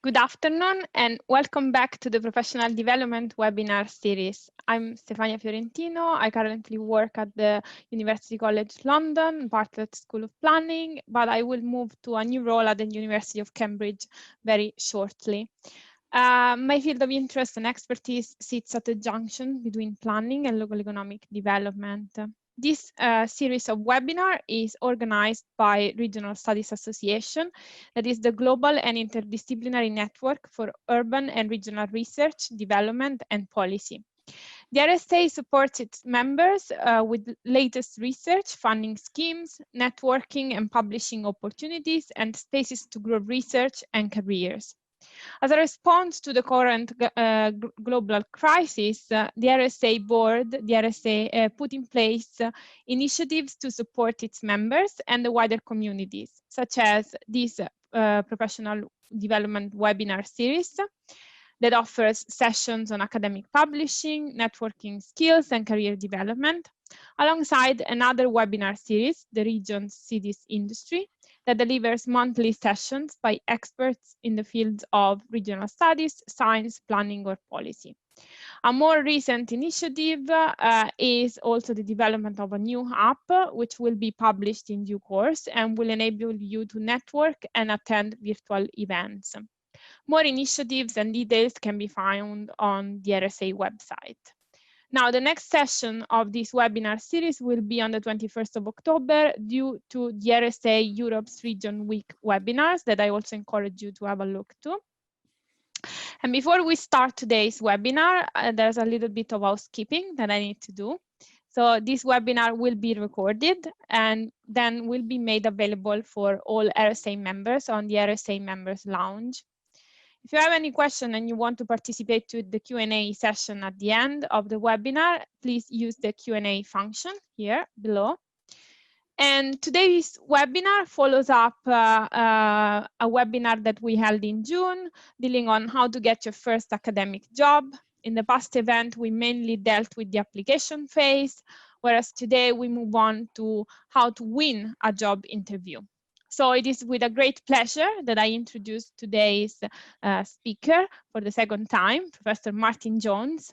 Good afternoon and welcome back to the Professional Development webinar series. I'm Stefania Fiorentino. I currently work at the University College London, Bartlett School of Planning, but I will move to a new role at the University of Cambridge very shortly. My field of interest and expertise sits at the junction between planning and local economic development. This series of webinar is organized by Regional Studies Association, that is the global and interdisciplinary network for urban and regional research, development, and policy. The RSA supports its members with latest research, funding schemes, networking and publishing opportunities, and spaces to grow research and careers. As a response to the current global crisis, the RSA board, the RSA put in place initiatives to support its members and the wider communities, such as this professional development webinar series that offers sessions on academic publishing, networking skills, and career development, alongside another webinar series, the Regions, Cities, Industry, that delivers monthly sessions by experts in the fields of regional studies, science, planning, or policy. A more recent initiative is also the development of a new app, which will be published in due course and will enable you to network and attend virtual events. More initiatives and details can be found on the RSA website. Now, the next session of this webinar series will be on the 21st of October due to the RSA Europe's Region Week webinars that I also encourage you to have a look to. And before we start today's webinar, there's a little bit of housekeeping that I need to do. So this webinar will be recorded and then will be made available for all RSA members on the RSA Members Lounge. If you have any question and you want to participate to the Q&A session at the end of the webinar, please use the Q&A function here below. And today's webinar follows up a webinar that we held in June, dealing on how to get your first academic job. In the past event, we mainly dealt with the application phase, whereas today we move on to how to win a job interview. So it is with a great pleasure that I introduce today's speaker for the second time, Professor Martin Jones.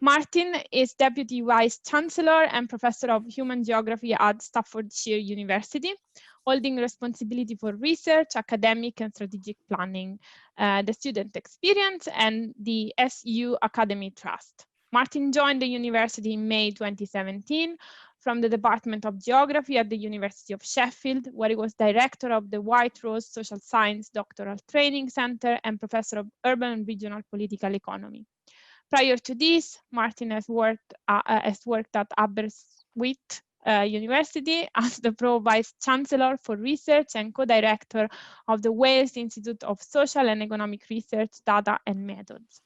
Martin is Deputy Vice Chancellor and Professor of Human Geography at Staffordshire University, holding responsibility for research, academic and strategic planning, the student experience, and the SU Academy Trust. Martin joined the university in May 2017 from the Department of Geography at the University of Sheffield, where he was director of the White Rose Social Science Doctoral Training Center and professor of urban and regional political economy. Prior to this, Martin has worked at Aberystwyth University as the Pro Vice Chancellor for Research and co-director of the Wales Institute of Social and Economic Research, Data and Methods.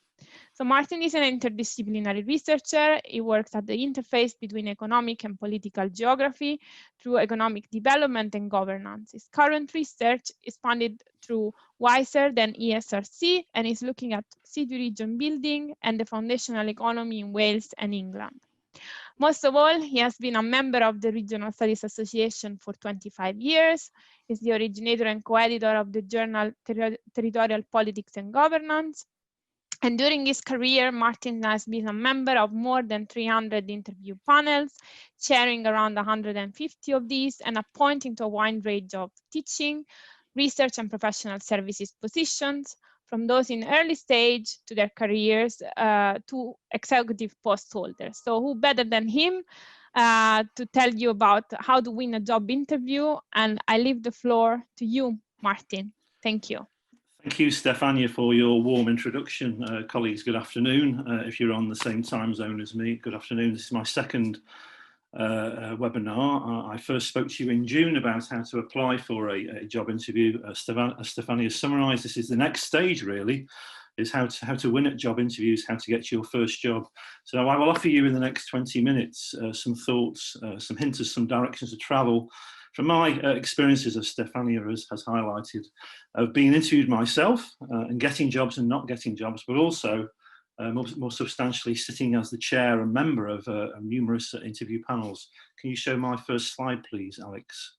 So Martin is an interdisciplinary researcher. He works at the interface between economic and political geography through economic development and governance. His current research is funded through Wiser than ESRC and is looking at city region building and the foundational economy in Wales and England. Most of all, he has been a member of the Regional Studies Association for 25 years. He's the originator and co-editor of the journal Territorial Politics and Governance. And during his career, Martin has been a member of more than 300 interview panels, chairing around 150 of these and appointing to a wide range of teaching, research and professional services positions, from those in early stage to their careers to executive post holders. So who better than him to tell you about how to win a job interview? And I leave the floor to you, Martin. Thank you. Thank you, Stefania, for your warm introduction. Colleagues, good afternoon. If you're on the same time zone as me, good afternoon. This is my second webinar. I first spoke to you in June about how to apply for a job interview. As Stefania summarised, this is the next stage, really, is how to win at job interviews, how to get your first job. So I will offer you in the next 20 minutes some thoughts, some hints of some directions to travel from my experiences, as Stefania has highlighted, of being interviewed myself and getting jobs and not getting jobs, but also more substantially sitting as the chair and member of numerous interview panels. Can you show my first slide, please, Alex?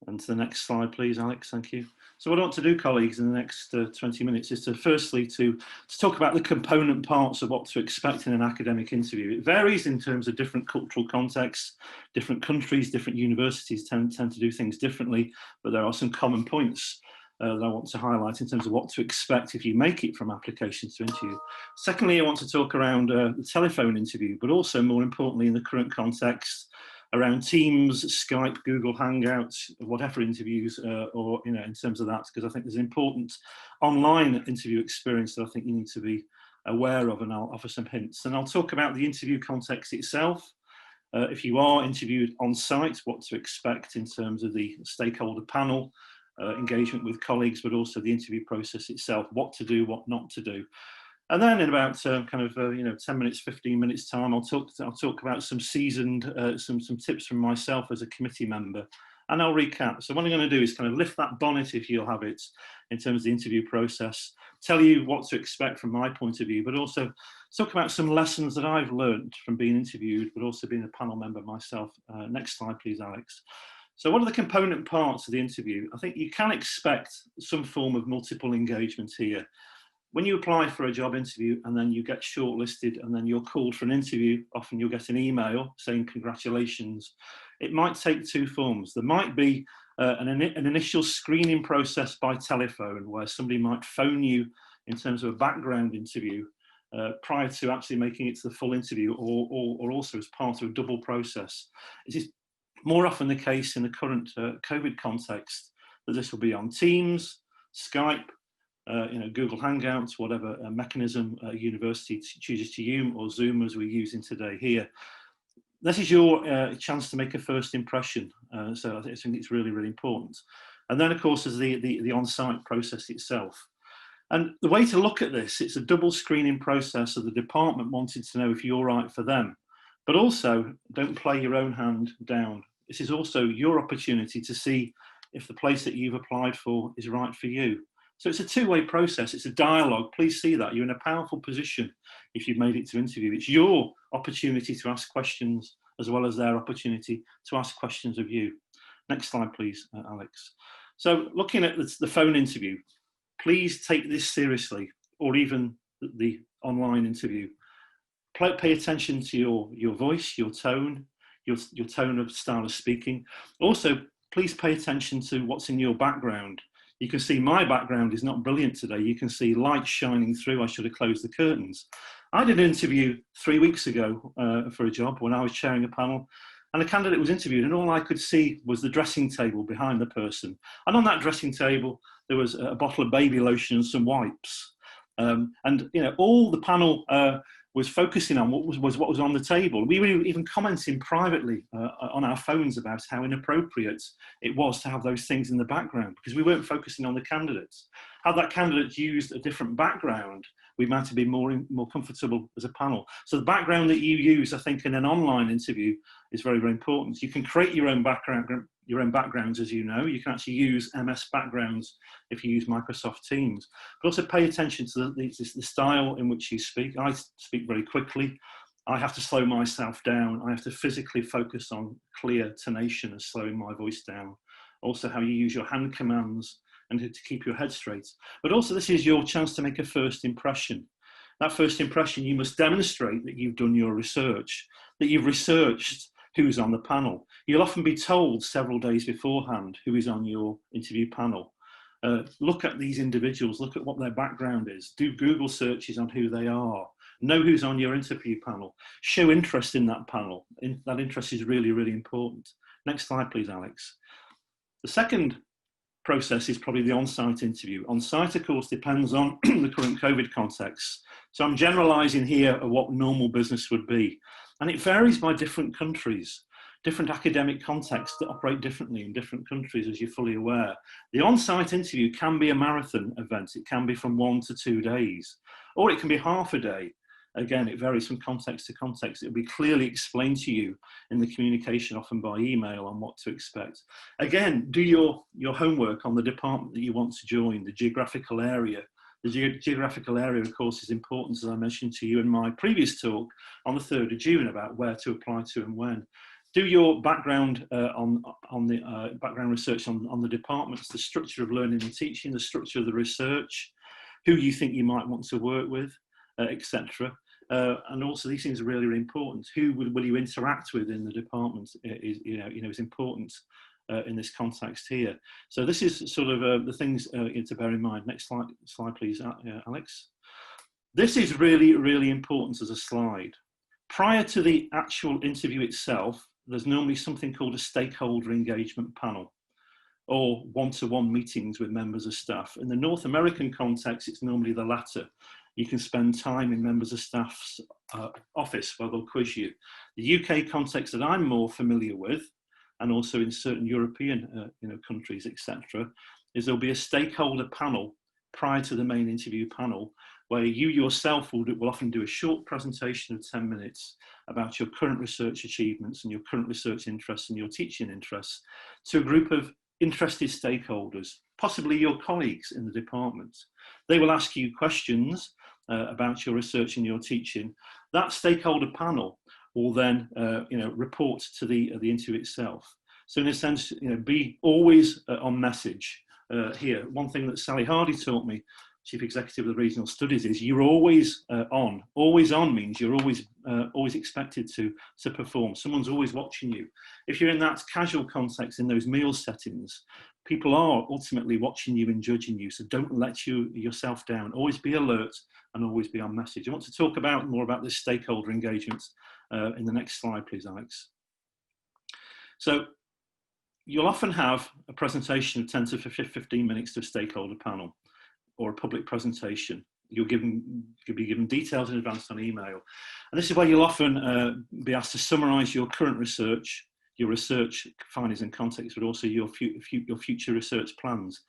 And to the next slide, please, Alex. Thank you. So what I want to do, colleagues, in the next 20 minutes is to firstly to talk about the component parts of what to expect in an academic interview. It varies in terms of different cultural contexts, different countries, different universities tend to do things differently, but there are some common points that I want to highlight in terms of what to expect if you make it from application to interview. Secondly, I want to talk around the telephone interview, but also more importantly in the current context, around Teams, Skype, Google Hangouts, whatever interviews, or in terms of that, because I think there's an important online interview experience that I think you need to be aware of, and I'll offer some hints. And I'll talk about the interview context itself. If you are interviewed on site, what to expect in terms of the stakeholder panel, engagement with colleagues, but also the interview process itself, what to do, what not to do. And then in about 10 minutes, 15 minutes time, I'll talk about some seasoned, some tips from myself as a committee member, and I'll recap. So what I'm going to do is kind of lift that bonnet, if you'll have it, in terms of the interview process, tell you what to expect from my point of view, but also talk about some lessons that I've learned from being interviewed, but also being a panel member myself. Next slide, please, Alex. So what are the component parts of the interview? I think you can expect some form of multiple engagement here. When you apply for a job interview and then you get shortlisted and then you're called for an interview, often you'll get an email saying congratulations. It might take two forms. There might be an initial screening process by telephone where somebody might phone you in terms of a background interview prior to actually making it to the full interview, or also as part of a double process. It is more often the case in the current COVID context that this will be on Teams, Skype, Google Hangouts, whatever mechanism a university chooses to use, or Zoom as we're using today here. This is your chance to make a first impression. So I think it's really, really important. And then, of course, there's the on-site process itself. And the way to look at this, it's a double screening process of the department wanting to know if you're right for them. But also, don't play your own hand down. This is also your opportunity to see if the place that you've applied for is right for you. So it's a two-way process, it's a dialogue. Please see that. You're in a powerful position if you've made it to interview. It's your opportunity to ask questions as well as their opportunity to ask questions of you. Next slide, please, Alex. So looking at the phone interview, please take this seriously, or even the online interview. Pay attention to your voice, your tone, your tone of style of speaking. Also, please pay attention to what's in your background. You can see my background is not brilliant today. You can see light shining through. I should have closed the curtains. I did an interview 3 weeks ago for a job when I was chairing a panel, and a candidate was interviewed, and all I could see was the dressing table behind the person. And on that dressing table, there was a bottle of baby lotion and some wipes. And all the panel was focusing on what was on the table. We were even commenting privately on our phones about how inappropriate it was to have those things in the background, because we weren't focusing on the candidates. Had that candidate used a different background, we might have been more comfortable as a panel. So the background that you use, I think, in an online interview is very, very important. You can create your own backgrounds, as you know. You can actually use MS backgrounds if you use Microsoft Teams. But also pay attention to the style in which you speak. I speak very quickly. I have to slow myself down. I have to physically focus on clear tonation and slowing my voice down. Also how you use your hand commands and to keep your head straight. But also this is your chance to make a first impression. That first impression, you must demonstrate that you've done your research, that you've researched who's on the panel. You'll often be told several days beforehand who is on your interview panel. Look at these individuals, look at what their background is, do Google searches on who they are, know who's on your interview panel, show interest in that panel. That interest is really, really important. Next slide, please, Alex. The second process is probably the on-site interview. On-site, of course, depends on the current COVID context. So I'm generalizing here of what normal business would be. And it varies by different countries, different academic contexts that operate differently in different countries, as you're fully aware. The on-site interview can be a marathon event. It can be from 1 to 2 days, or it can be half a day. Again, it varies from context to context. It'll be clearly explained to you in the communication, often by email, on what to expect. Again, do your homework on the department that you want to join, the geographical area. The geographical area, of course, is important, as I mentioned to you in my previous talk on the 3rd of June about where to apply to and when. Do your background on the background research on the departments, the structure of learning and teaching, the structure of the research, who you think you might want to work with, etc. And also these things are really, really important. Who will you interact with in the department is important in this context here. So this is sort of the things to bear in mind. Next slide please, Alex. This is really, really important as a slide. Prior to the actual interview itself, there's normally something called a stakeholder engagement panel, or one-to-one meetings with members of staff. In the North American context, it's normally the latter. You can spend time in members of staff's office where they'll quiz you. The UK context that I'm more familiar with, and also in certain European countries, etc., is there'll be a stakeholder panel prior to the main interview panel, where you yourself will often do a short presentation of 10 minutes about your current research achievements and your current research interests and your teaching interests to a group of interested stakeholders, possibly your colleagues in the department. They will ask you questions about your research and your teaching. That stakeholder panel will then report to the interview itself. So in a sense, be always on message here. One thing that Sally Hardy taught me, Chief Executive of the Regional Studies, is you're always on. Always on means you're always expected to perform. Someone's always watching you. If you're in that casual context, in those meal settings, people are ultimately watching you and judging you. So don't let yourself down. Always be alert and always be on message. I want to talk more about this stakeholder engagement in the next slide, please, Alex. So you'll often have a presentation of 10 to 15 minutes to a stakeholder panel, or a public presentation. You'll be given details in advance on email. And this is where you'll often be asked to summarise your current research, your research findings and context, but also your future research plans.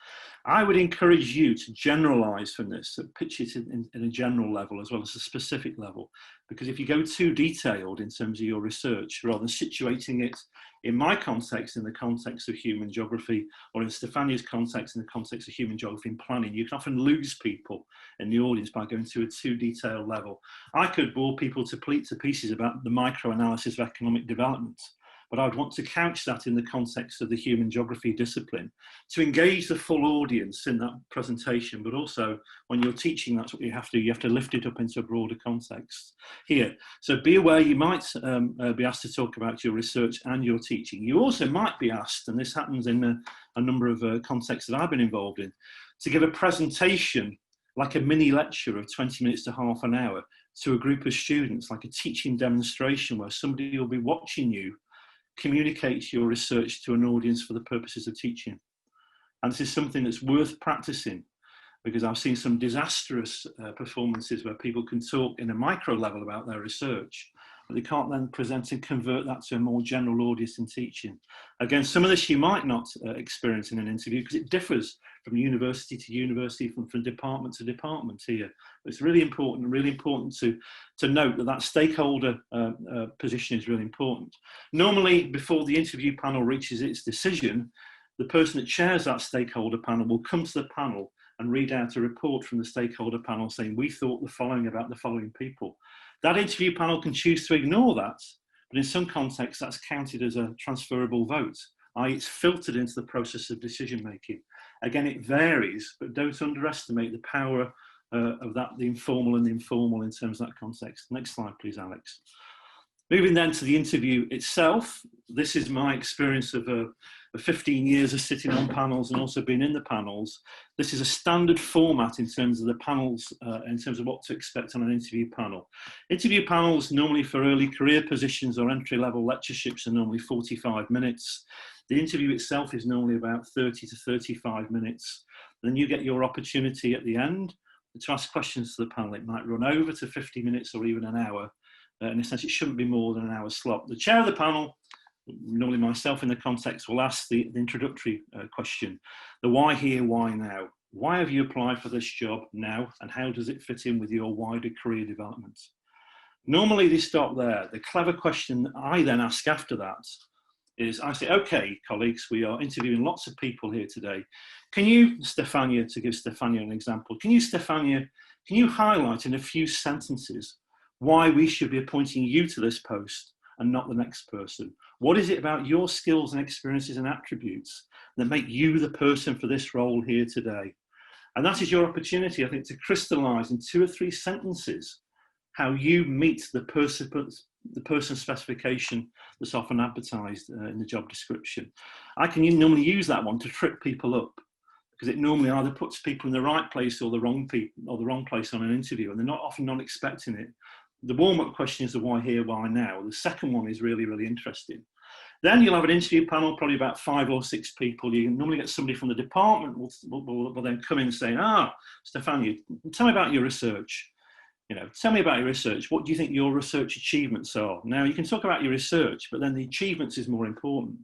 I would encourage you to generalise from this, so pitch it in a general level as well as a specific level, because if you go too detailed in terms of your research, rather than situating it in my context, in the context of human geography, or in Stefania's context, in the context of human geography and planning, you can often lose people in the audience by going to a too detailed level. I could bore people to pieces about the micro-analysis of economic development, but I would want to couch that in the context of the human geography discipline to engage the full audience in that presentation, but also when you're teaching, that's what you have to do. You have to lift it up into a broader context here. So be aware you might be asked to talk about your research and your teaching. You also might be asked, and this happens in a number of contexts that I've been involved in, to give a presentation like a mini lecture of 20 minutes to half an hour to a group of students, like a teaching demonstration where somebody will be watching you communicate your research to an audience for the purposes of teaching. And this is something that's worth practicing, because I've seen some disastrous performances where people can talk in a micro level about their research, but they can't then present and convert that to a more general audience in teaching. Again, some of this you might not experience in an interview because it differs from university to university, from department to department here. But it's really important to note that stakeholder position is really important. Normally, before the interview panel reaches its decision, the person that chairs that stakeholder panel will come to the panel and read out a report from the stakeholder panel saying, we thought the following about the following people. That interview panel can choose to ignore that, but in some contexts that's counted as a transferable vote, i.e. it's filtered into the process of decision making. Again, it varies, but don't underestimate the power of that, the informal and the informal in terms of that context. Next slide, please, Alex. Moving then to the interview itself, this is my experience of 15 years of sitting on panels and also being in the panels. This is a standard format in terms of the panels, in terms of what to expect on an interview panel. Interview panels normally for early career positions or entry-level lectureships are normally 45 minutes. The interview itself is normally about 30 to 35 minutes. Then you get your opportunity at the end to ask questions to the panel. It might run over to 50 minutes or even an hour. In a sense, it shouldn't be more than an hour's slot. The chair of the panel, normally myself in the context, will ask the introductory question. The why here, why now? Why have you applied for this job now, and how does it fit in with your wider career development? Normally they stop there. The clever question that I then ask after that is, I say, okay, colleagues, we are interviewing lots of people here today. Can you, Stefania, to give Stefania an example, can you highlight in a few sentences why we should be appointing you to this post and not the next person? What is it about your skills and experiences and attributes that make you the person for this role here today? And that is your opportunity, I think, to crystallize in 2 or 3 sentences how you meet the person specification that's often advertised in the job description. I can normally use that one to trip people up, because it normally either puts people in the right place or the wrong place on an interview, and they're often not expecting it. The warm-up question is the why here, why now. The second one is really, really interesting. Then you'll have an interview panel, probably about 5 or 6 people. You normally get somebody from the department will then come in saying, Stefania, tell me about your research. Tell me about your research. What do you think your research achievements are? Now, you can talk about your research, but then the achievements is more important.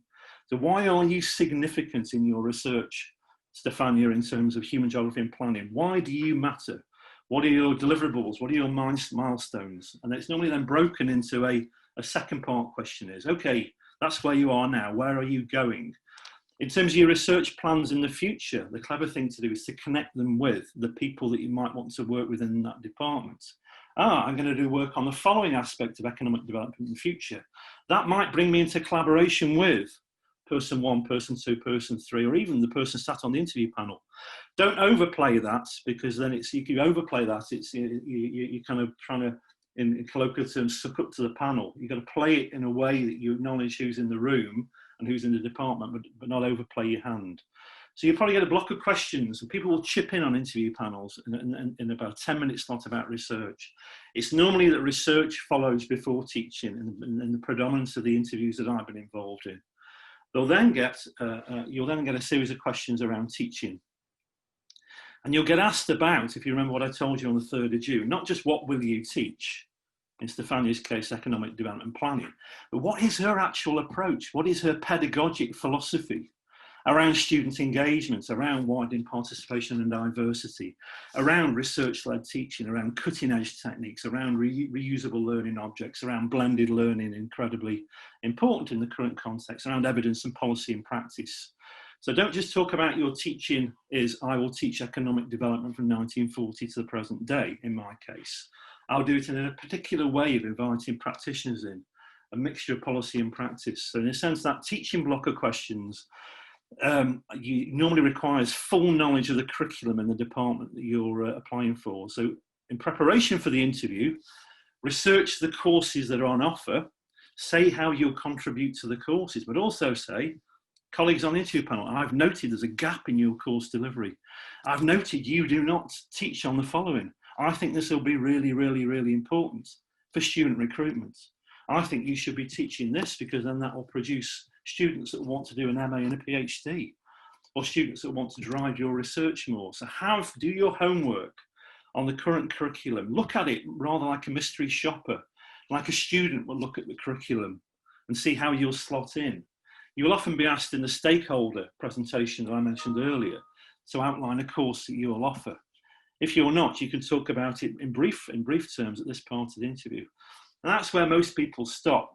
So why are you significant in your research, Stefania, in terms of human geography and planning? Why do you matter? What are your deliverables? What are your milestones? And it's normally then broken into a second part question is, okay, that's where you are now. Where are you going? In terms of your research plans in the future, the clever thing to do is to connect them with the people that you might want to work with in that department. I'm going to do work on the following aspect of economic development in the future. That might bring me into collaboration with person 1, person 2, person 3, or even the person sat on the interview panel. Don't overplay that, because then if you overplay that, you're kind of trying to, in colloquial terms, suck up to the panel. You've got to play it in a way that you acknowledge who's in the room and who's in the department, but not overplay your hand. So you'll probably get a block of questions, and people will chip in on interview panels in about a 10-minute slot about research. It's normally that research follows before teaching in the predominance of the interviews that I've been involved in. You'll then get a series of questions around teaching. And you'll get asked about, if you remember what I told you on the 3rd of June, not just what will you teach, in Stefania's case, economic development and planning, but what is her actual approach? What is her pedagogic philosophy around student engagement, around widening participation and diversity, around research-led teaching, around cutting-edge techniques, around reusable learning objects, around blended learning, incredibly important in the current context, around evidence and policy and practice. So don't just talk about your teaching is, I will teach economic development from 1940 to the present day, in my case. I'll do it in a particular way of inviting practitioners in, a mixture of policy and practice. So in a sense, that teaching block of questions normally requires full knowledge of the curriculum in the department that you're applying for. So in preparation for the interview, research the courses that are on offer, say how you'll contribute to the courses, but also say, colleagues on the interview panel, I've noted there's a gap in your course delivery. I've noted you do not teach on the following. I think this will be really, really, really important for student recruitment. I think you should be teaching this, because then that will produce students that want to do an MA and a PhD, or students that want to drive your research more. So do your homework on the current curriculum. Look at it rather like a mystery shopper, like a student will look at the curriculum and see how you'll slot in. You will often be asked in the stakeholder presentation that I mentioned earlier to outline a course that you will offer. If you're not, you can talk about it in brief terms at this part of the interview. And that's where most people stop.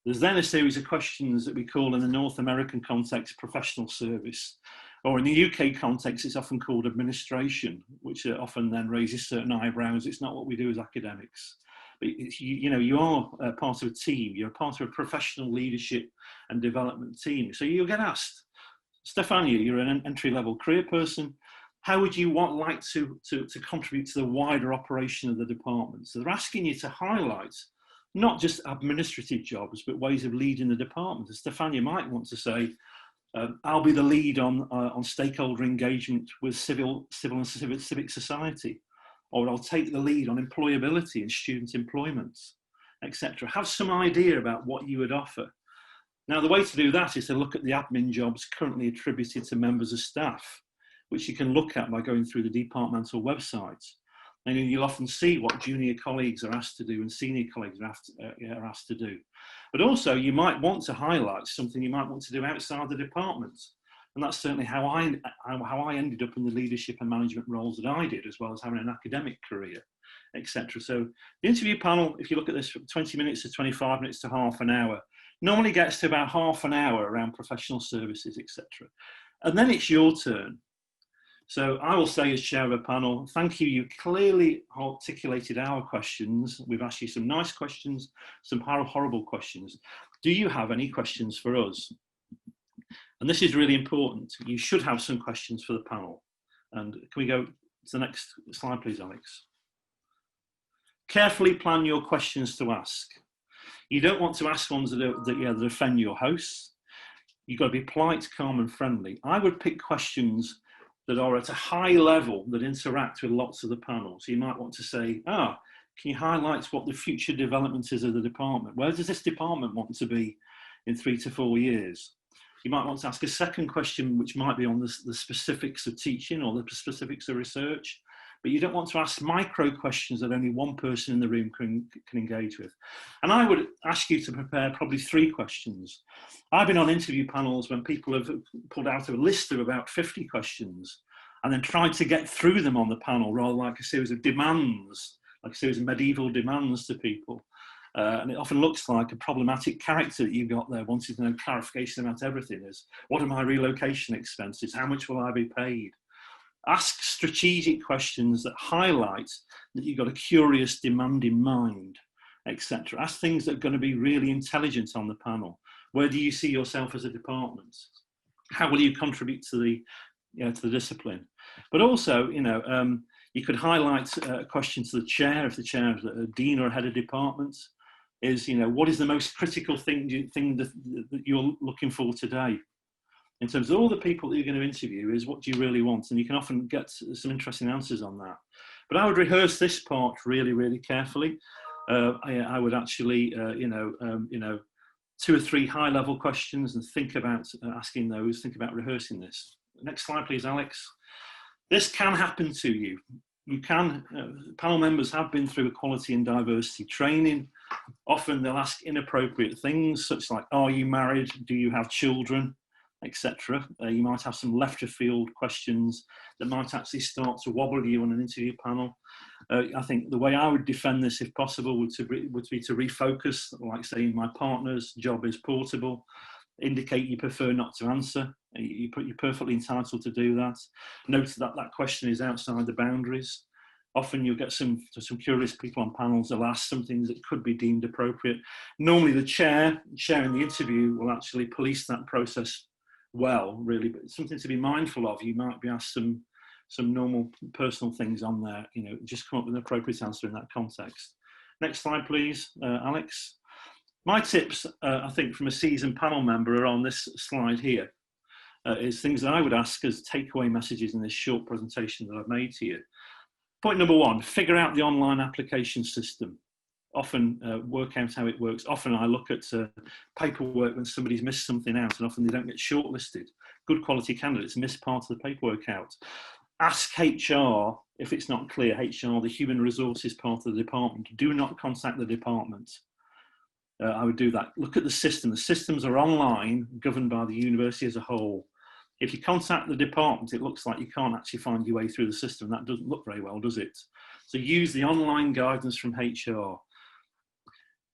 There's then a series of questions that we call, in the North American context, professional service. Or in the UK context, it's often called administration, which often then raises certain eyebrows. It's not what we do as academics. But you are part of a team. You're part of a professional leadership and development team. So you'll get asked, Stefania, you're an entry-level career person. How would you like to contribute to the wider operation of the department? So they're asking you to highlight not just administrative jobs, but ways of leading the department. As Stefania might want to say, I'll be the lead on stakeholder engagement with civil and civic society, or I'll take the lead on employability and student employment, etc. Have some idea about what you would offer. Now, the way to do that is to look at the admin jobs currently attributed to members of staff, which you can look at by going through the departmental website. And you'll often see what junior colleagues are asked to do and senior colleagues are asked to do. But also, you might want to highlight something you might want to do outside the department. And that's certainly how I ended up in the leadership and management roles that I did, as well as having an academic career, etc. So the interview panel, if you look at this, from 20 minutes to 25 minutes to half an hour, normally gets to about half an hour around professional services, etc. And then it's your turn. So I will say, as chair of a panel, thank you. You clearly articulated our questions. We've asked you some nice questions, some horrible questions. Do you have any questions for us? And this is really important. You should have some questions for the panel. And can we go to the next slide, please, Alex? Carefully plan your questions to ask. You don't want to ask ones that offend your hosts. You've got to be polite, calm and friendly. I would pick questions that are at a high level that interact with lots of the panel. So you might want to say, can you highlight what the future development is of the department? Where does this department want to be in 3 to 4 years? You might want to ask a second question, which might be on the specifics of teaching or the specifics of research, but you don't want to ask micro questions that only one person in the room can engage with. And I would ask you to prepare probably 3 questions. I've been on interview panels when people have pulled out a list of about 50 questions and then tried to get through them on the panel, rather like a series of demands, like a series of medieval demands to people. And it often looks like a problematic character that you've got there wanting to know clarification about everything. Is what are my relocation expenses? How much will I be paid? Ask strategic questions that highlight that you've got a curious demand in mind, etc. Ask things that are going to be really intelligent on the panel. Where do you see yourself as a department? How will you contribute to the discipline? But also, you could highlight a question to the chair, if the chair is a dean or a head of department, is, what is the most critical thing that you're looking for today? In terms of all the people that you're going to interview, is what do you really want? And you can often get some interesting answers on that. But I would rehearse this part really, really carefully. I would actually, 2 or 3 high-level questions and think about asking those, think about rehearsing this. Next slide, please, Alex. This can happen to you. You can, panel members have been through equality and diversity training. Often they'll ask inappropriate things, such like, are you married? Do you have children? Etc. You might have some left of field questions that might actually start to wobble you on an interview panel. I think the way I would defend this, if possible, would be to refocus, like saying my partner's job is portable, indicate you prefer not to answer. You're perfectly entitled to do that. Note that that question is outside the boundaries. Often you'll get some curious people on panels that'll ask some things that could be deemed appropriate. Normally the chair chairing the interview will actually police that process well, really, but it's something to be mindful of. You might be asked some normal personal things on there, just come up with an appropriate answer in that context. Next slide, please, Alex. My tips, I think, from a seasoned panel member are on this slide here. Is things that I would ask as takeaway messages in this short presentation that I've made to you. Point number 1, figure out the online application system. Often work out how it works. Often I look at paperwork when somebody's missed something out, and often they don't get shortlisted. Good quality candidates miss part of the paperwork out. Ask HR if it's not clear. HR, the human resources part of the department. Do not contact the department. I would do that. Look at the system. The systems are online, governed by the university as a whole. If you contact the department, it looks like you can't actually find your way through the system. That doesn't look very well, does it? So use the online guidance from HR.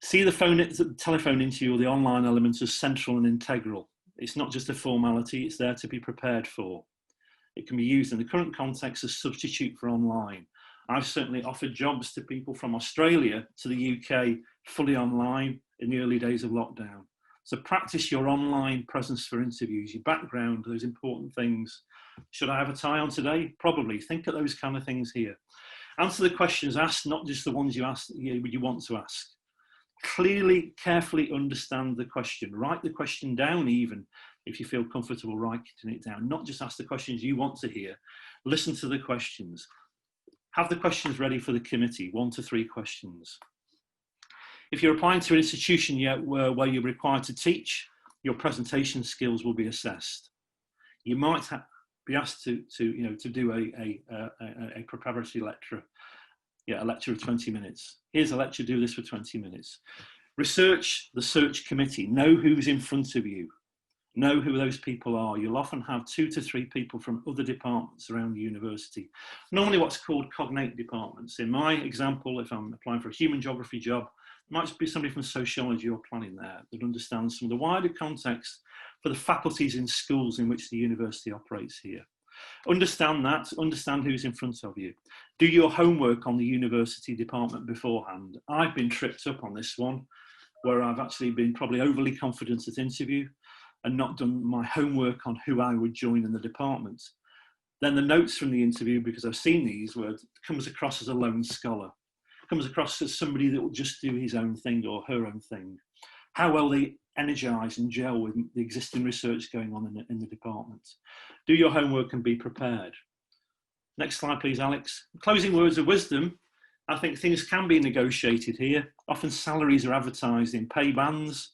See the telephone interview or the online elements as central and integral. It's not just a formality, it's there to be prepared for. It can be used in the current context as substitute for online. I've certainly offered jobs to people from Australia to the UK fully online in the early days of lockdown. So practice your online presence for interviews, your background, those important things. Should I have a tie on today? Probably. Think of those kind of things here. Answer the questions asked, not just the ones you want to ask. Clearly, carefully understand the question. Write the question down even if you feel comfortable writing it down. Not just ask the questions you want to hear. Listen to the questions. Have the questions ready for the committee, 1 to 3 questions. If you're applying to an institution where you're required to teach, your presentation skills will be assessed. You might be asked to do a preparatory lecture. A lecture of 20 minutes. Here's a lecture, do this for 20 minutes. Research the search committee. Know who's in front of you. Know who those people are. You'll often have 2 to 3 people from other departments around the university. Normally what's called cognate departments. In my example, if I'm applying for a human geography job, there might be somebody from sociology or planning there that understands some of the wider context for the faculties in schools in which the university operates here. Understand that, understand who's in front of you. Do your homework on the university department beforehand. I've been tripped up on this one, where I've actually been probably overly confident at interview and not done my homework on who I would join in the department. Then the notes from the interview, because I've seen these words, comes across as a lone scholar, comes across as somebody that will just do his own thing or her own thing. How well they energise and gel with the existing research going on in the department. Do your homework and be prepared. Next slide, please, Alex. Closing words of wisdom. I think things can be negotiated here. Often salaries are advertised in pay bands.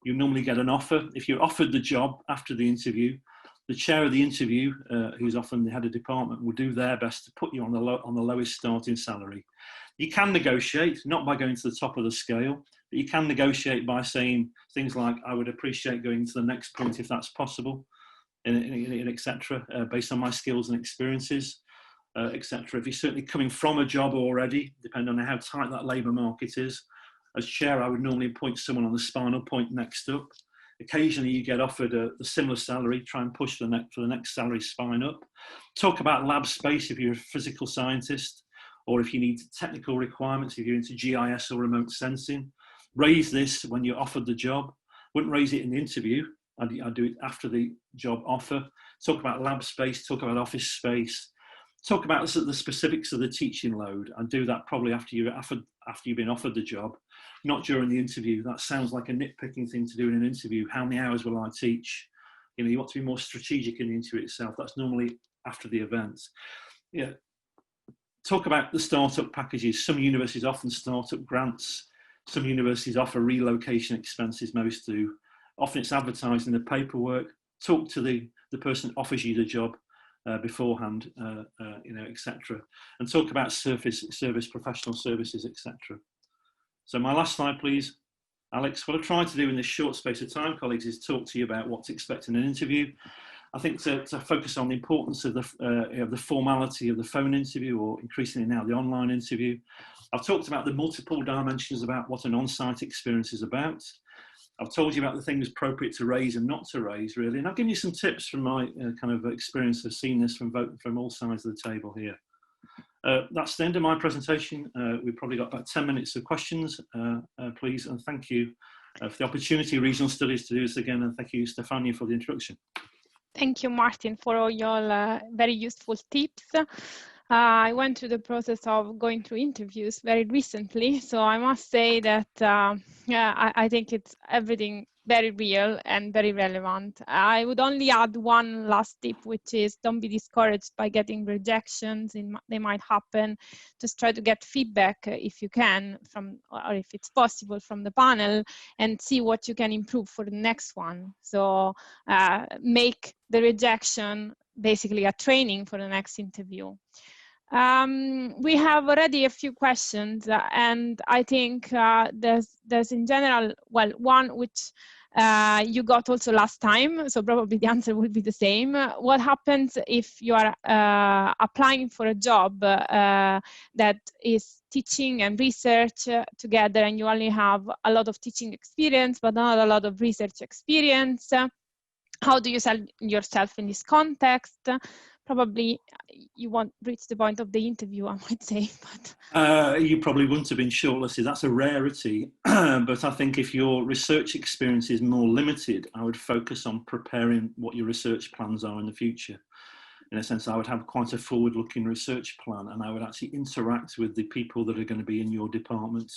You normally get an offer. If you're offered the job after the interview, the chair of the interview, who's often the head of department, will do their best to put you on the lowest starting salary. You can negotiate, not by going to the top of the scale, but you can negotiate by saying things like, I would appreciate going to the next point if that's possible, etc., based on my skills and experiences, etc. If you're certainly coming from a job already, depending on how tight that labour market is, as chair, I would normally appoint someone on the spinal point next up. Occasionally you get offered a similar salary, try and push for the next salary spine up. Talk about lab space if you're a physical scientist, or if you need technical requirements, if you're into GIS or remote sensing. Raise this when you're offered the job. Wouldn't raise it in the interview. I'd do it after the job offer. Talk about lab space, talk about office space. Talk about the specifics of the teaching load, and do that probably after you've been offered the job, not during the interview. That sounds like a nitpicking thing to do in an interview. How many hours will I teach? You know, you want to be more strategic in the interview itself. That's normally after the event. Yeah. Talk about the startup packages. Some universities offer startup grants. Some universities offer relocation expenses, most do. Often it's advertised in the paperwork. Talk to the person that offers you the job beforehand, etc. And talk about service, professional services, etc. So my last slide, please. Alex, what I've tried to do in this short space of time, colleagues, is talk to you about what to expect in an interview. I think to focus on the importance of the formality of the phone interview, or increasingly now the online interview. I've talked about the multiple dimensions about what an on-site experience is about. I've told you about the things appropriate to raise and not to raise, really. And I've given you some tips from my kind of experience of seeing this from all sides of the table here. That's the end of my presentation. We've probably got about 10 minutes of questions, please. And thank you for the opportunity, Regional Studies, to do this again. And thank you, Stefania, for the introduction. Thank you, Martin, for all your very useful tips. I went through the process of going through interviews very recently, so I must say that I think it's everything very real and very relevant. I would only add one last tip, which is don't be discouraged by getting rejections. They might happen. Just try to get feedback if you can, or if it's possible, from the panel, and see what you can improve for the next one. So make the rejection basically a training for the next interview. We have already a few questions, and I think there's in general, well, one which you got also last time, so probably the answer will be the same. What happens if you are applying for a job that is teaching and research together, and you only have a lot of teaching experience but not a lot of research experience? How do you sell yourself in this context? Probably you won't reach the point of the interview, I might say. But you probably wouldn't have been shortlisted. That's a rarity. But I think if your research experience is more limited, I would focus on preparing what your research plans are in the future. In a sense, I would have quite a forward-looking research plan, and I would actually interact with the people that are going to be in your department.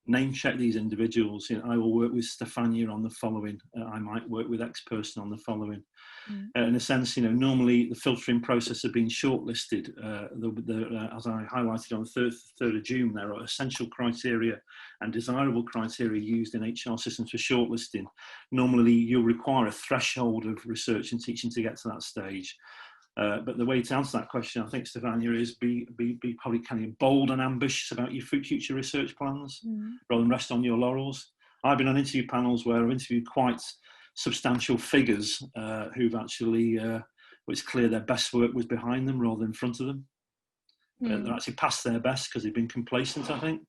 Name check these individuals. You know, I will work with Stefania on the following. I might work with X person on the following. In a sense, you know, normally the filtering process of being shortlisted, as I highlighted on the 3rd of June, there are essential criteria and desirable criteria used in HR systems for shortlisting. Normally, you'll require a threshold of research and teaching to get to that stage. But the way to answer that question, I think, Stefania, is be probably kind of bold and ambitious about your future research plans, rather than rest on your laurels. I've been on interview panels where I've interviewed quite substantial figures who've actually, it's clear their best work was behind them rather than in front of them. They're actually past their best because they've been complacent, I think.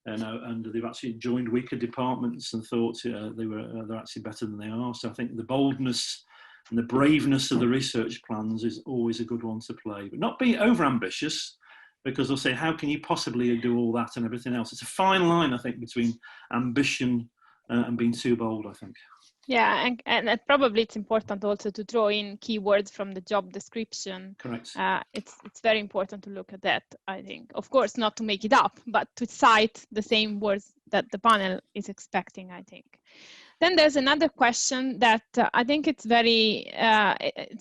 And they've actually joined weaker departments and thought they're actually better than they are. So I think the boldness And the braveness of the research plans is always a good one to play, but not being over ambitious, because they'll say, how can you possibly do all that and everything else? It's a fine line, I think, between ambition and being too bold, I think. Yeah, and probably it's important also to throw in keywords from the job description. Correct. It's very important to look at that, I think. Of course, not to make it up, but to cite the same words that the panel is expecting, I think. Then there's another question that I think it's very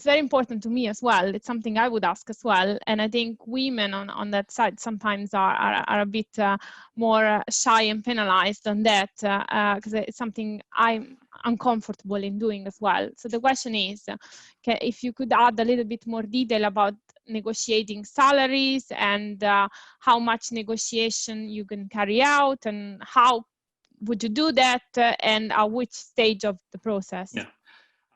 important to me as well. It's something I would ask as well. And I think women on that side sometimes are a bit more shy and penalized on that because it's something I'm uncomfortable in doing as well. So the question is, if you could add a little bit more detail about negotiating salaries and how much negotiation you can carry out and how would you do that and at which stage of the process? Yeah,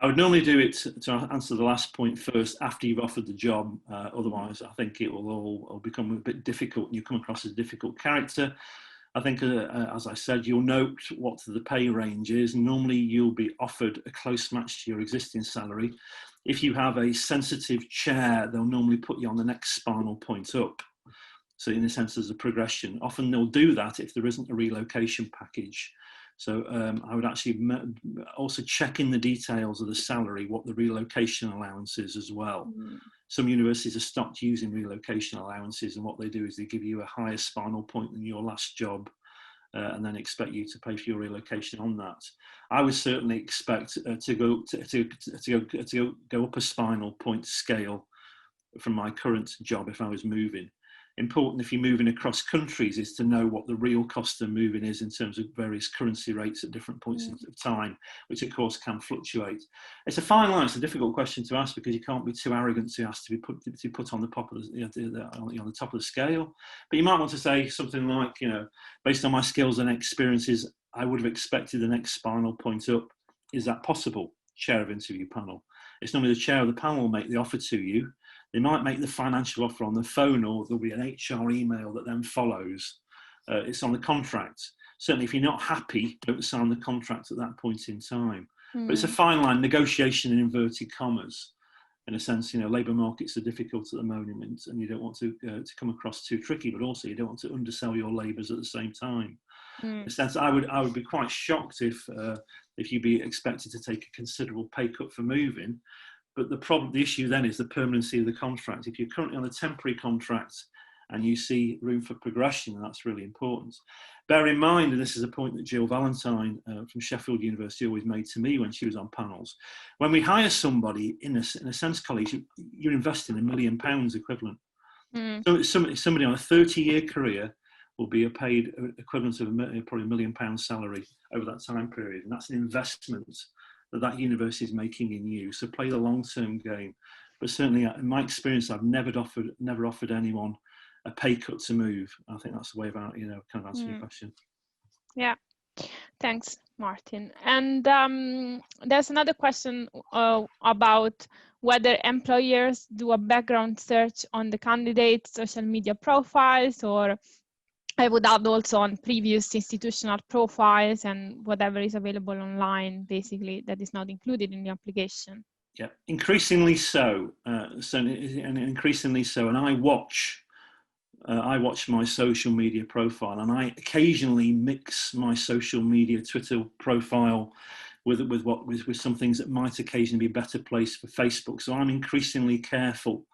I would normally do it to answer the last point first after you've offered the job. Otherwise, I think it will all become a bit difficult and you come across as a difficult character. I think, as I said, you'll note what the pay range is. Normally, you'll be offered a close match to your existing salary. If you have a sensitive chair, they'll normally put you on the next spinal point up. So in a sense, there's a progression. Often they'll do that if there isn't a relocation package. So I would actually also check in the details of the salary, what the relocation allowance is as well. Mm. Some universities have stopped using relocation allowances, and what they do is they give you a higher spinal point than your last job and then expect you to pay for your relocation on that. I would certainly expect to go up a spinal point scale from my current job if I was moving. Important if you're moving across countries is to know what the real cost of moving is in terms of various currency rates at different points of time, which of course can fluctuate. It's a fine line. It's a difficult question to ask because you can't be too arrogant to ask to be put on the top of the top of the scale. But you might want to say something like, based on my skills and experiences, I would have expected the next spinal point up. Is that possible? Chair of interview panel. It's normally the chair of the panel will make the offer to you. They might make the financial offer on the phone, or there'll be an HR email that then follows. It's on the contract. Certainly, if you're not happy, don't sign the contract at that point in time. But it's a fine line, negotiation in inverted commas. In a sense, labour markets are difficult at the moment, and you don't want to come across too tricky, but also you don't want to undersell your labours at the same time. In a sense, I would be quite shocked if you'd be expected to take a considerable pay cut for moving. But the issue then is the permanency of the contract. If you're currently on a temporary contract and you see room for progression, that's really important. Bear in mind, and this is a point that Jill Valentine from Sheffield University always made to me when she was on panels, when we hire somebody, in a sense, colleagues, you're investing £1 million equivalent. So somebody on a 30-year career will be paid equivalent of probably £1 million salary over that time period. And that's an investment that university is making in you. So play the long-term game. But certainly, in my experience, I've never offered anyone a pay cut to move. I think that's the way of kind of answering your question. Yeah, thanks, Martin. And there's another question about whether employers do a background search on the candidate's social media profiles, or I would add also on previous institutional profiles and whatever is available online, basically, that is not included in the application. Yeah, increasingly so. Increasingly so. And I watch my social media profile, and I occasionally mix my social media Twitter profile with some things that might occasionally be better placed for Facebook. So I'm increasingly careful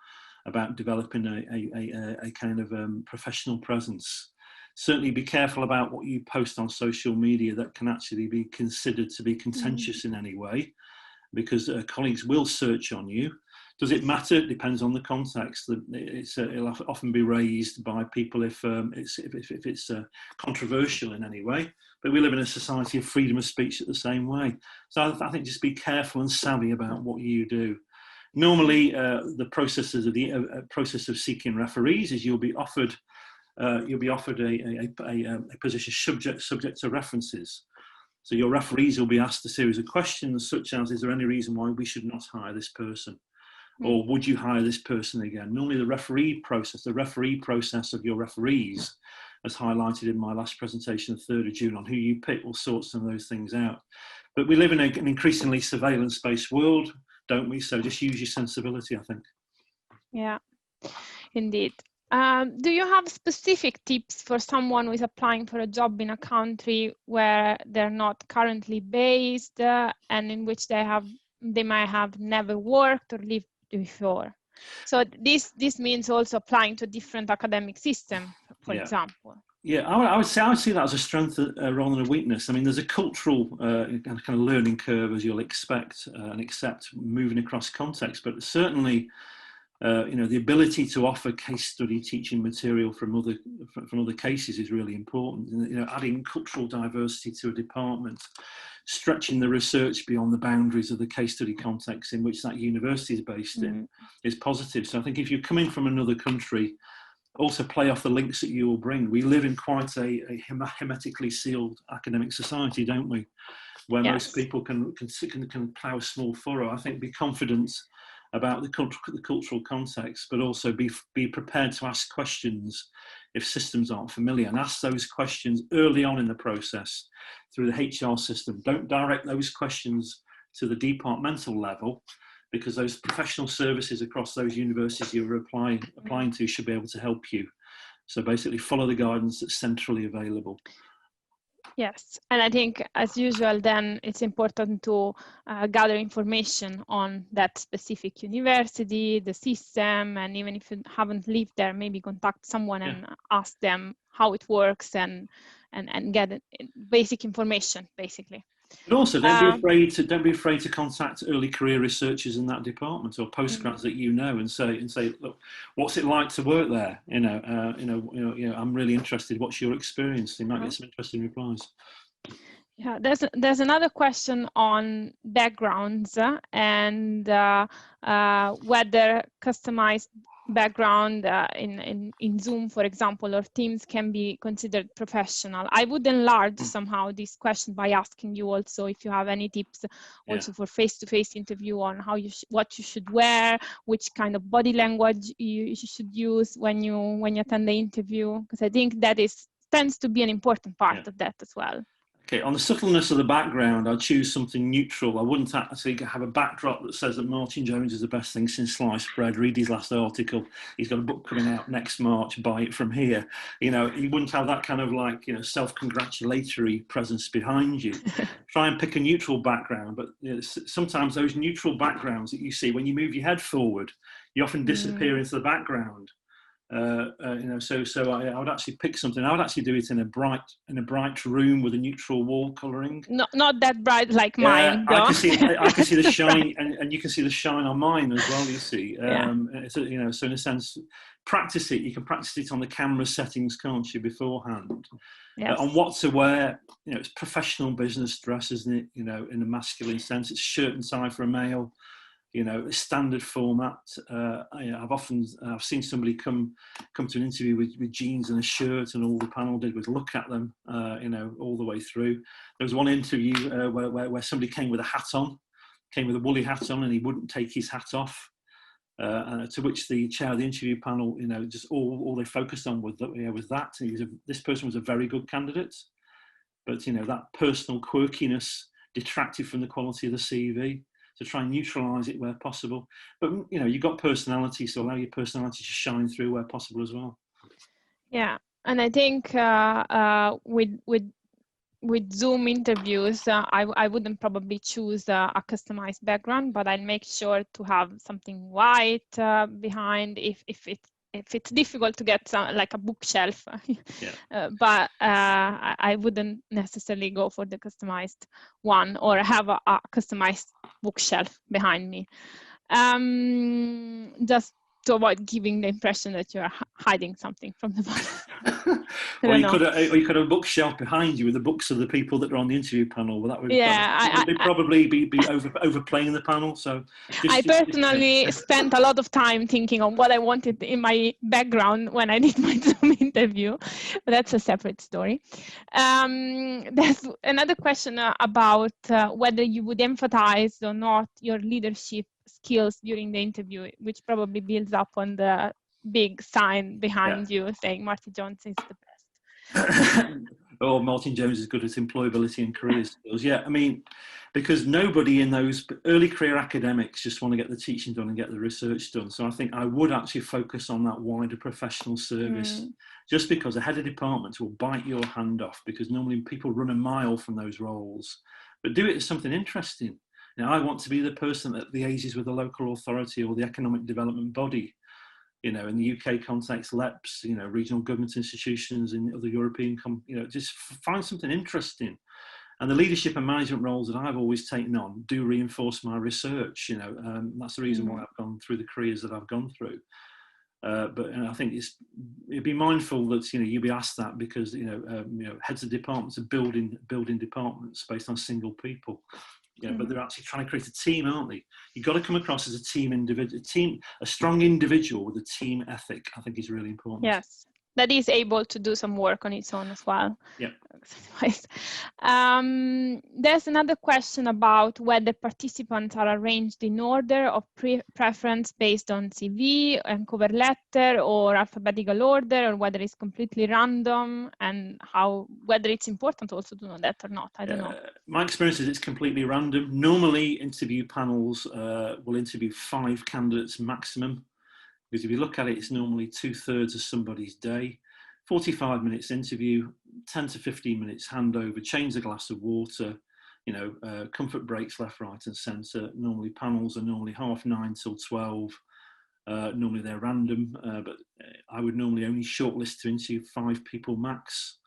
about developing a kind of professional presence. Certainly be careful about what you post on social media that can actually be considered to be contentious in any way, because colleagues will search on you. Does it matter? It depends on the context. It'll often be raised by people if it's controversial in any way. But we live in a society of freedom of speech at the same way. So I think just be careful and savvy about what you do. Normally, the process of seeking referees is you'll be offered a position subject to references. So your referees will be asked a series of questions such as, is there any reason why we should not hire this person? Or would you hire this person again? Normally the referee process of your referees, as highlighted in my last presentation, the 3rd of June, on who you pick, will sort some of those things out. But we live in an increasingly surveillance-based world. don't we? So just use your sensibility, I think. Yeah, indeed. Do you have specific tips for someone who is applying for a job in a country where they're not currently based and in which they might have never worked or lived before? So this means also applying to a different academic system, for example. Yeah, I would see that as a strength rather than a weakness. I mean, there's a cultural kind of learning curve, as you'll expect and accept, moving across context, but certainly, the ability to offer case study teaching material from other cases is really important. Adding cultural diversity to a department, stretching the research beyond the boundaries of the case study context in which that university is based in is positive. So I think if you're coming from another country, also play off the links that you will bring. We live in quite a hermetically sealed academic society, don't we? Where most people can plough a small furrow. I think be confident about the cultural context, but also be prepared to ask questions if systems aren't familiar, and ask those questions early on in the process through the HR system. Don't direct those questions to the departmental level, because those professional services across those universities you're applying to should be able to help you. So basically follow the guidance that's centrally available. Yes, and I think as usual then it's important to gather information on that specific university, the system, and even if you haven't lived there, maybe contact someone and ask them how it works and get basic information, basically. But also, don't be afraid to contact early career researchers in that department or postgrads that and say, look, what's it like to work there? I'm really interested. What's your experience? You might get some interesting replies. Yeah, there's another question on backgrounds and whether customized background in Zoom, for example, or Teams can be considered professional. I would enlarge somehow this question by asking you also if you have any tips also for face-to-face interview on what you should wear, which kind of body language you should use when you attend the interview, because I think that tends to be an important part of that as well. Okay, on the subtleness of the background, I'd choose something neutral. I wouldn't actually have a backdrop that says that Martin Jones is the best thing since sliced bread. Read his last article. He's got a book coming out next March. Buy it from here. You wouldn't have that kind of self-congratulatory presence behind you. Try and pick a neutral background, but sometimes those neutral backgrounds that you see when you move your head forward, you often disappear into the background. So I would actually pick something. I would actually do it in a bright room with a neutral wall colouring. Not that bright like mine. I can see the shine, and you can see the shine on mine as well. You see, so in a sense, practice it. You can practice it on the camera settings, can't you, beforehand? Yes. On what to wear. It's professional business dress, isn't it? In a masculine sense, it's shirt and tie for a male. Standard format. I've seen somebody come to an interview with jeans and a shirt, and all the panel did was look at them, all the way through. There was one interview where somebody came with a hat on, came with a woolly hat on, and he wouldn't take his hat off. To which the chair of the interview panel, just all they focused on was that. This person was a very good candidate, but that personal quirkiness detracted from the quality of the CV. To try and neutralise it where possible, but you've got personality, so allow your personality to shine through where possible as well. Yeah, and I think with Zoom interviews, I wouldn't probably choose a customized background, but I'll make sure to have something white behind if it's difficult to get like a bookshelf. But I wouldn't necessarily go for the customized one or have a customized bookshelf behind me. Just to avoid giving the impression that you're hiding something from the body. Or you could have a bookshelf behind you with the books of the people that are on the interview panel. Well, that would probably be overplaying the panel. So I personally spent a lot of time thinking on what I wanted in my background when I did my Zoom interview. But that's a separate story. There's another question about whether you would emphasize or not your leadership skills during the interview, which probably builds up on the big sign behind you saying Martin Jones is the best. Oh, Martin Jones is good at employability and career skills. Yeah, I mean, because nobody in those early career academics just want to get the teaching done and get the research done. So I think I would actually focus on that wider professional service, just because a head of department will bite your hand off, because normally people run a mile from those roles. But do it as something interesting. You know, I want to be the person that liaises with the local authority or the economic development body. You know, in the UK context, LEPs, you know, regional government institutions in other European, you know, just find something interesting. And the leadership and management roles that I've always taken on do reinforce my research. You know, that's the reason why I've gone through the careers that I've gone through. But I think you'd be mindful that, you know, you'll be asked that, because you know, heads of departments are building departments based on single people. Yeah, but they're actually trying to create a team, aren't they? You've got to come across as a team individual, a strong individual with a team ethic. I think is really important. Yes, that is able to do some work on its own as well. Yeah. There's another question about whether participants are arranged in order of preference based on CV and cover letter, or alphabetical order, or whether it's completely random, and whether it's important also to know that or not. I don't know. My experience is it's completely random. Normally, interview panels will interview 5 candidates maximum, because if you look at it, it's normally 2/3 of somebody's day. 45 minutes interview, 10 to 15 minutes handover, change a glass of water, you know, comfort breaks left, right and centre. Normally panels are normally 9:30 till 12. Normally they're random, but I would normally only shortlist to interview 5 people max,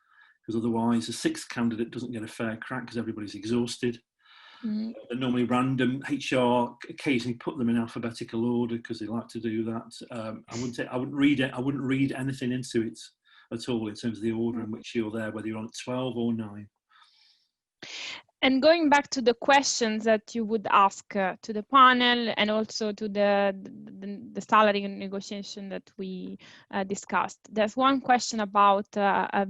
because otherwise a 6th candidate doesn't get a fair crack because everybody's exhausted. They're normally random. HR occasionally put them in alphabetical order because they like to do that. I wouldn't read anything into it at all in terms of the order in which you're there, whether you're on 12 or 9. And going back to the questions that you would ask to the panel, and also to the salary negotiation that we discussed, there's one question about a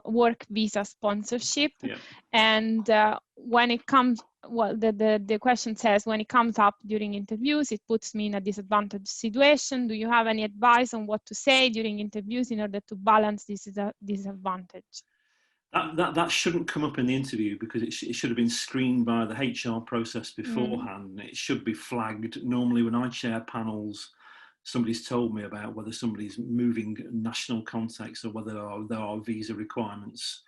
work visa sponsorship. Yeah. And when it comes, well, the question says, when it comes up during interviews, it puts me in a disadvantaged situation. Do you have any advice on what to say during interviews in order to balance this disadvantage? That shouldn't come up in the interview, because it should have been screened by the HR process beforehand. It should be flagged. Normally when I chair panels, somebody's told me about whether somebody's moving national context or whether there are visa requirements.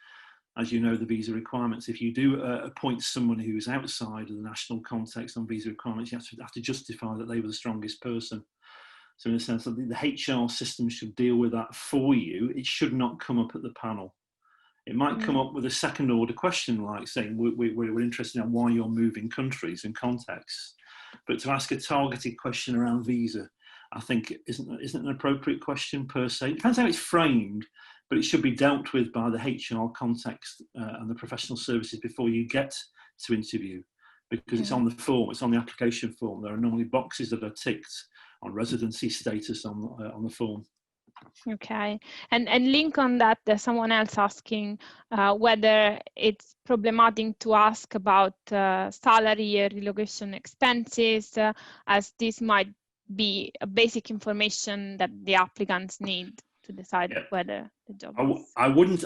As you know, the visa requirements, if you do appoint someone who's outside of the national context on visa requirements, you have to justify that they were the strongest person. So in a sense, the HR system should deal with that for you. It should not come up at the panel. It might come up with a second order question, like saying, we're interested in why you're moving countries and contexts. But to ask a targeted question around visa, I think isn't an appropriate question per se. It depends how it's framed, but it should be dealt with by the HR context and the professional services before you get to interview, because it's on the form, it's on the application form. There are normally boxes that are ticked on residency status on the form. Okay, and link on that, there's someone else asking whether it's problematic to ask about salary or relocation expenses, as this might be a basic information that the applicants need to decide whether the job I wouldn't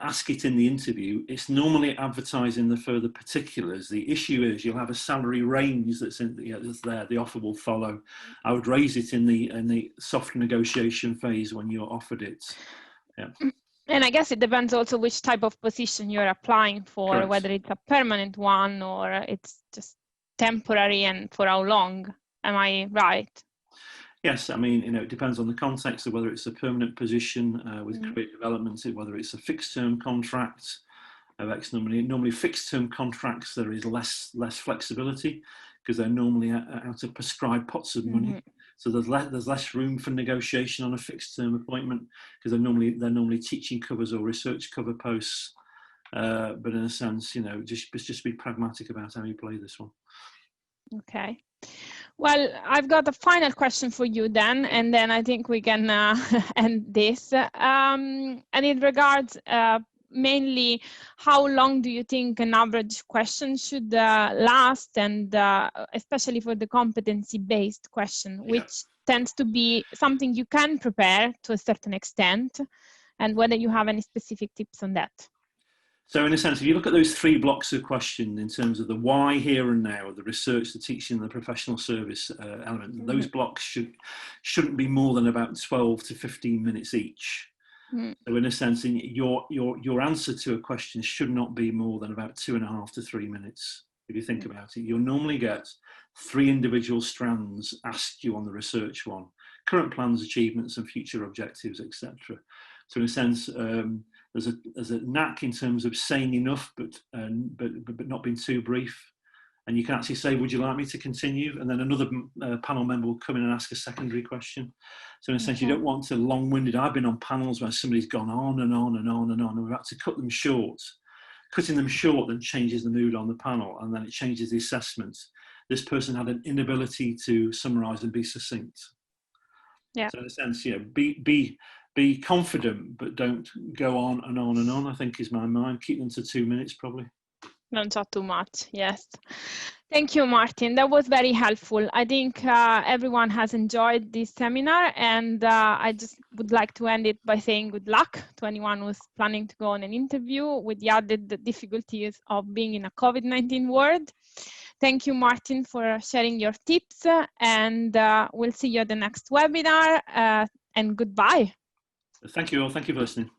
ask it in the interview. It's normally advertised in the further particulars. The issue is you'll have a salary range that's there. The offer will follow. I would raise it in the soft negotiation phase when you're offered it. Yeah. And I guess it depends also which type of position you're applying for. Correct. Whether it's a permanent one or it's just temporary, and for how long. Am I right? Yes, I mean, you know, it depends on the context of whether it's a permanent position with career development, whether it's a fixed-term contract of X number. Normally, fixed-term contracts, there is less flexibility, because they're normally out of prescribed pots of money. So there's less room for negotiation on a fixed-term appointment, because they're normally teaching covers or research cover posts. But in a sense, you know, just be pragmatic about how you play this one. Okay. Well, I've got a final question for you then, and then I think we can end this. And it regards mainly how long do you think an average question should last, and especially for the competency-based question, which tends to be something you can prepare to a certain extent, and whether you have any specific tips on that. So in a sense, if you look at those 3 blocks of question in terms of the why, here and now, the research, the teaching, the professional service element, those blocks shouldn't be more than about 12 to 15 minutes each. So in a sense, your answer to a question should not be more than about 2.5 to 3 minutes. If you think about it, you'll normally get 3 individual strands asked you on the research one: current plans, achievements, and future objectives, etc. So in a sense, there's a knack in terms of saying enough, but not being too brief. And you can actually say, "Would you like me to continue?" And then another panel member will come in and ask a secondary question. So in a sense, you don't want to long-winded. I've been on panels where somebody's gone on and on and on and on, and we've had to cut them short. Cutting them short then changes the mood on the panel, and then it changes the assessment. This person had an inability to summarise and be succinct. Yeah. So in a sense, be confident, but don't go on and on and on, I think is my mind. Keep them to 2 minutes probably. Don't talk too much, yes. Thank you, Martin. That was very helpful. I think everyone has enjoyed this seminar, and I just would like to end it by saying good luck to anyone who's planning to go on an interview with the added difficulties of being in a COVID-19 world. Thank you, Martin, for sharing your tips, and we'll see you at the next webinar, and goodbye. Thank you all. Thank you for listening.